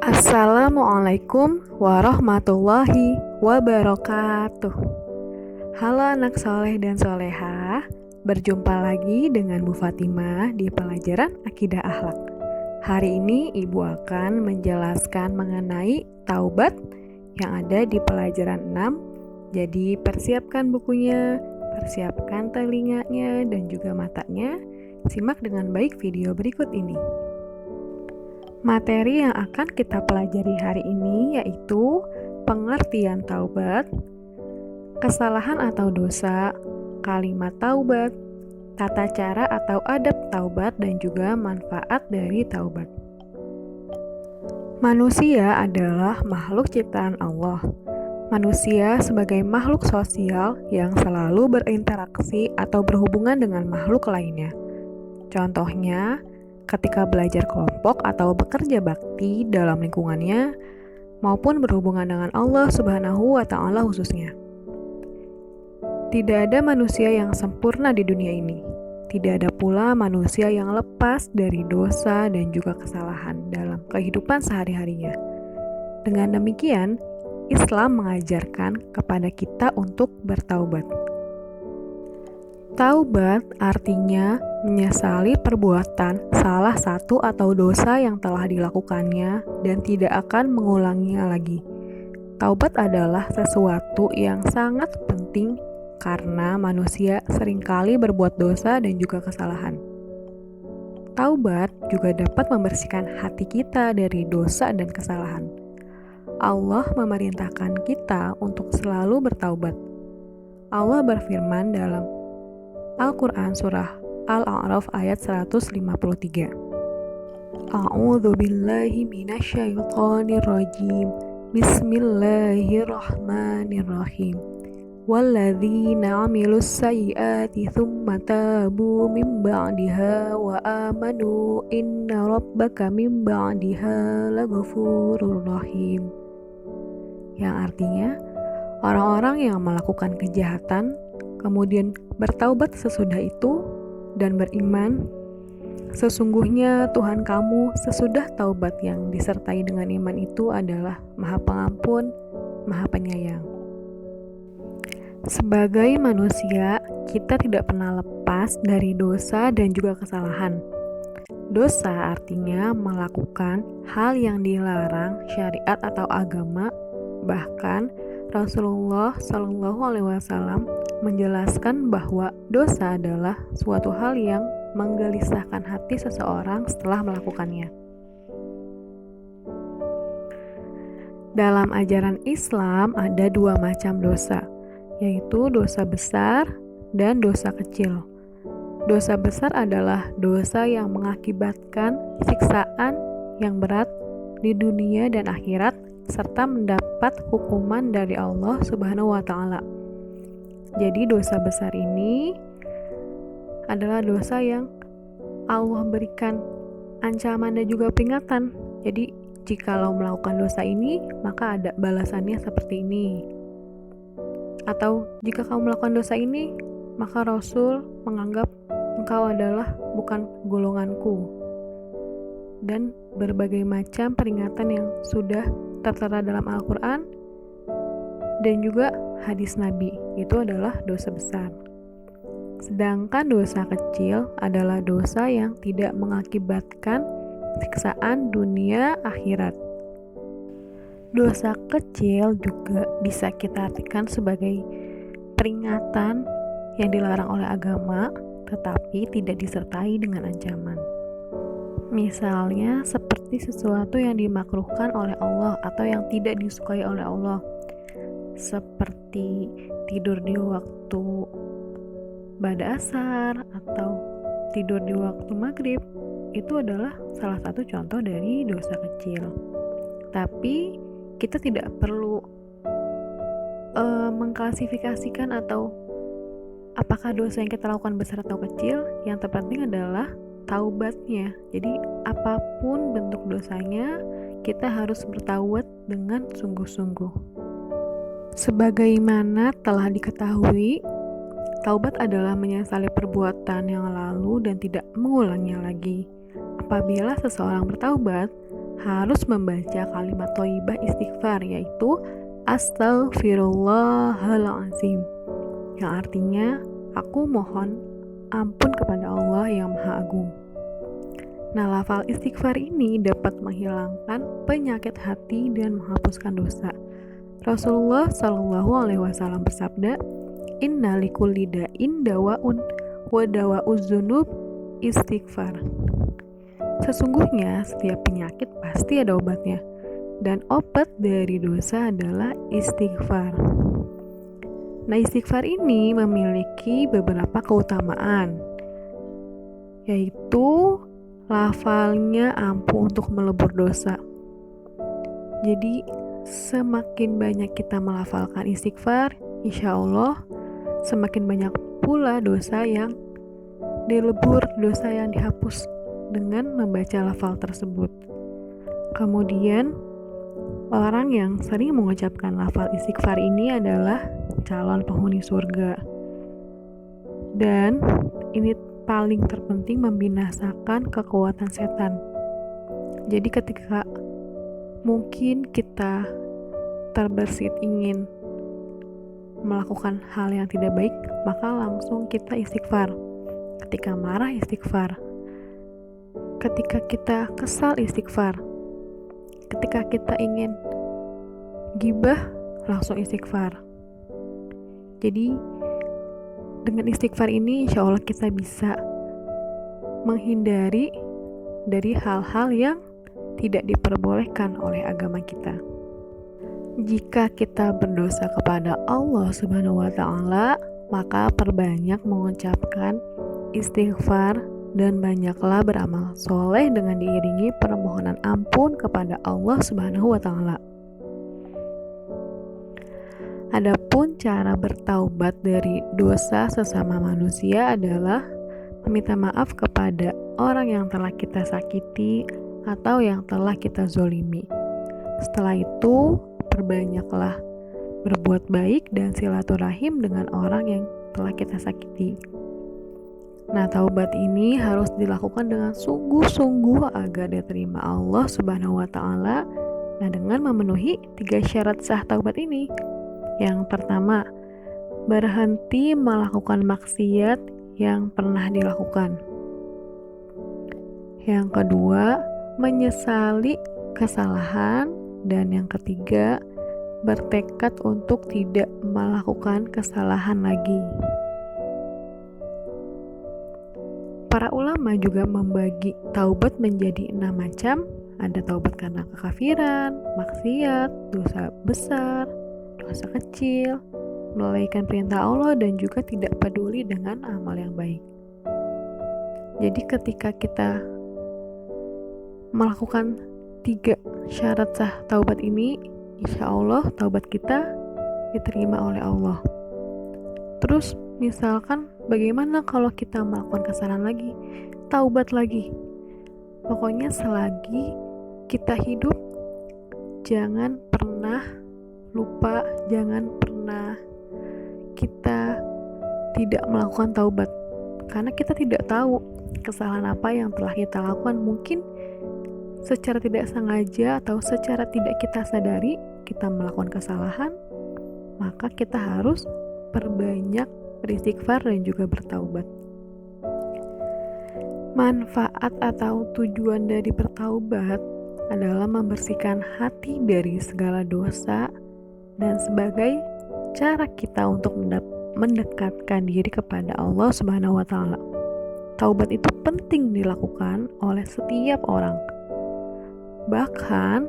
Assalamualaikum warahmatullahi wabarakatuh. Halo anak soleh dan soleha, berjumpa lagi dengan Bu Fatimah di pelajaran Akidah Akhlak. Hari ini Ibu akan menjelaskan mengenai taubat yang ada di pelajaran 6. Jadi persiapkan bukunya, persiapkan telinganya dan juga matanya. Simak dengan baik video berikut ini. Materi yang akan kita pelajari hari ini yaitu pengertian taubat, kesalahan atau dosa, kalimat taubat, tata cara atau adab taubat, dan juga manfaat dari taubat. Manusia adalah makhluk ciptaan Allah. Manusia sebagai makhluk sosial yang selalu berinteraksi atau berhubungan dengan makhluk lainnya. Contohnya, ketika belajar kelompok atau bekerja bakti dalam lingkungannya, maupun berhubungan dengan Allah Subhanahu wa Ta'ala khususnya. Tidak ada manusia yang sempurna di dunia ini. Tidak ada pula manusia yang lepas dari dosa dan juga kesalahan dalam kehidupan sehari-harinya. Dengan demikian, Islam mengajarkan kepada kita untuk bertaubat. Taubat artinya menyesali perbuatan salah satu atau dosa yang telah dilakukannya dan tidak akan mengulanginya lagi. Taubat adalah sesuatu yang sangat penting karena manusia seringkali berbuat dosa dan juga kesalahan. Taubat juga dapat membersihkan hati kita dari dosa dan kesalahan. Allah memerintahkan kita untuk selalu bertaubat. Allah berfirman dalam Al-Quran Surah Al-A'raf ayat 153. A'udzu billahi minasyaitonir rajim. Bismillahirrahmanirrahim. Walladzina 'amilus sayyiati tsumma tabu min ba'diha wa amanu inna rabbaka min ba'diha laghafurur rahim. Yang artinya, orang-orang yang melakukan kejahatan kemudian bertaubat sesudah itu dan beriman, sesungguhnya Tuhan kamu sesudah taubat yang disertai dengan iman itu adalah Maha Pengampun, Maha Penyayang. Sebagai manusia, kita tidak pernah lepas dari dosa dan juga kesalahan. Dosa artinya melakukan hal yang dilarang syariat atau agama, bahkan Rasulullah SAW menjelaskan bahwa dosa adalah suatu hal yang menggelisahkan hati seseorang setelah melakukannya. Dalam ajaran Islam ada dua macam dosa, yaitu dosa besar dan dosa kecil. Dosa besar adalah dosa yang mengakibatkan siksaan yang berat di dunia dan akhirat serta mendapat hukuman dari Allah Subhanahu wa Ta'ala. Jadi dosa besar ini adalah dosa yang Allah berikan ancaman dan juga peringatan. Jadi jikalau melakukan dosa ini, maka ada balasannya seperti ini. Atau jika kamu melakukan dosa ini, maka Rasul menganggap engkau adalah bukan golonganku. Dan berbagai macam peringatan yang sudah tertera dalam Al-Quran dan juga hadis Nabi, itu adalah dosa besar. Sedangkan dosa kecil adalah dosa yang tidak mengakibatkan siksaan dunia akhirat. Dosa kecil juga bisa kita artikan sebagai peringatan yang dilarang oleh agama, tetapi tidak disertai dengan ancaman. Misalnya seperti sesuatu yang dimakruhkan oleh Allah atau yang tidak disukai oleh Allah, seperti tidur di waktu ba'da asar atau tidur di waktu maghrib. Itu adalah salah satu contoh dari dosa kecil. Tapi kita tidak perlu mengklasifikasikan atau apakah dosa yang kita lakukan besar atau kecil. Yang terpenting adalah taubatnya. Jadi apapun bentuk dosanya, kita harus bertaubat dengan sungguh-sungguh. Sebagaimana telah diketahui, taubat adalah menyesali perbuatan yang lalu dan tidak mengulanginya lagi. Apabila seseorang bertaubat, harus membaca kalimat thayyibah istighfar, yaitu Astaghfirullahaladzim, yang artinya aku mohon ampun kepada Allah yang Maha Agung. Nah, lafal istighfar ini dapat menghilangkan penyakit hati dan menghapuskan dosa. Rasulullah Shallallahu Alaihi Wasallam bersabda, Inna likulli da'in dawaun wa dawa'uz dzunub istighfar. Sesungguhnya setiap penyakit pasti ada obatnya, dan obat dari dosa adalah istighfar. Nah, istighfar ini memiliki beberapa keutamaan, yaitu lafalnya ampuh untuk melebur dosa. Jadi semakin banyak kita melafalkan istighfar, insya Allah semakin banyak pula dosa yang dilebur, dosa yang dihapus dengan membaca lafal tersebut. Kemudian orang yang sering mengucapkan lafal istighfar ini adalah calon penghuni surga. Dan ini paling terpenting membinasakan kekuatan setan. Jadi ketika mungkin kita terbersit ingin melakukan hal yang tidak baik, maka langsung kita istighfar. Ketika marah istighfar, ketika kita kesal istighfar, ketika kita ingin gibah langsung istighfar. Jadi dengan istighfar ini insya Allah kita bisa menghindari dari hal-hal yang tidak diperbolehkan oleh agama kita. Jika kita berdosa kepada Allah Subhanahu wa Ta'ala, maka perbanyak mengucapkan istighfar dan banyaklah beramal soleh dengan diiringi permohonan ampun kepada Allah Subhanahu wa Ta'ala. Adapun cara bertaubat dari dosa sesama manusia adalah meminta maaf kepada orang yang telah kita sakiti atau yang telah kita zolimi. Setelah itu, perbanyaklah berbuat baik dan silaturahim dengan orang yang telah kita sakiti. Nah, taubat ini harus dilakukan dengan sungguh-sungguh agar diterima Allah Subhanahu wa Ta'ala. Nah, dengan memenuhi 3 syarat sah taubat ini. Yang pertama, berhenti melakukan maksiat yang pernah dilakukan. Yang kedua, menyesali kesalahan. Dan yang ketiga, bertekad untuk tidak melakukan kesalahan lagi. Para ulama juga membagi taubat menjadi 6 macam. Ada taubat karena kekafiran, maksiat, dosa besar, dosa kecil, melalaikan perintah Allah, dan juga tidak peduli dengan amal yang baik. Jadi ketika kita melakukan 3 syarat sah taubat ini, insya Allah taubat kita diterima oleh Allah. Terus misalkan bagaimana kalau kita melakukan kesalahan lagi? Taubat lagi. Pokoknya selagi kita hidup, jangan pernah lupa, jangan pernah kita tidak melakukan taubat, karena kita tidak tahu kesalahan apa yang telah kita lakukan. Mungkin secara tidak sengaja atau secara tidak kita sadari kita melakukan kesalahan, maka kita harus perbanyak beristighfar dan juga bertaubat. Manfaat atau tujuan dari bertaubat adalah membersihkan hati dari segala dosa dan sebagai cara kita untuk mendekatkan diri kepada Allah Subhanahu wa Ta'ala. Taubat itu penting dilakukan oleh setiap orang. Bahkan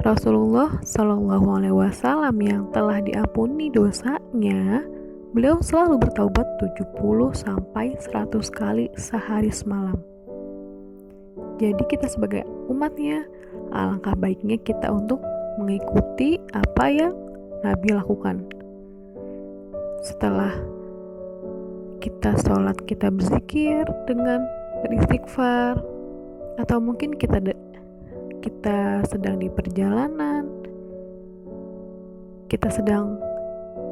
Rasulullah Shallallahu Alaihi Wasallam yang telah diampuni dosanya, beliau selalu bertaubat 70-100 kali sehari semalam. Jadi kita sebagai umatnya, alangkah baiknya kita untuk mengikuti apa yang Nabi lakukan. Setelah kita sholat, kita berzikir dengan beristighfar, atau mungkin kita sedang di perjalanan, kita sedang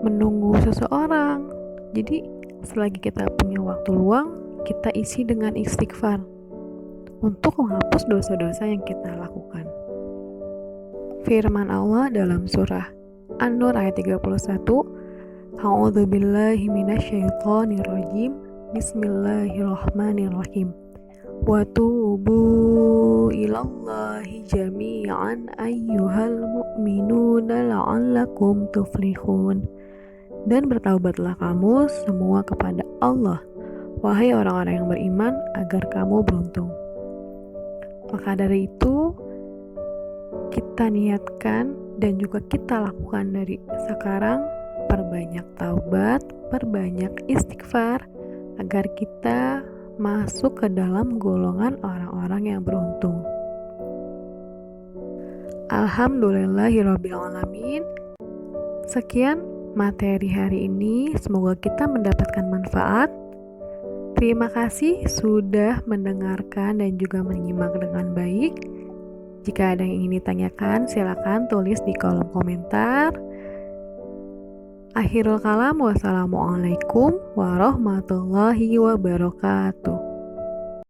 menunggu seseorang. Jadi selagi kita punya waktu luang, kita isi dengan istighfar untuk menghapus dosa-dosa yang kita lakukan. Firman Allah dalam surah An-Nur ayat 31, A'udzubillahi minasyaitonirrajim. Bismillahirrahmanirrahim. Wa tubu ilallahi jami'an ayyuhal mu'minuna la'allakum tuflihun. Dan bertaubatlah kamu semua kepada Allah, wahai orang-orang yang beriman, agar kamu beruntung. Maka dari itu, kita niatkan dan juga kita lakukan dari sekarang, perbanyak taubat, perbanyak istighfar, agar kita masuk ke dalam golongan orang-orang yang beruntung. Alhamdulillahirrabbilalamin. Sekian materi hari ini, semoga kita mendapatkan manfaat. Terima kasih sudah mendengarkan dan juga menyimak dengan baik. Jika ada yang ingin ditanyakan, silakan tulis di kolom komentar. Akhirul kalam, wassalamualaikum warahmatullahi wabarakatuh.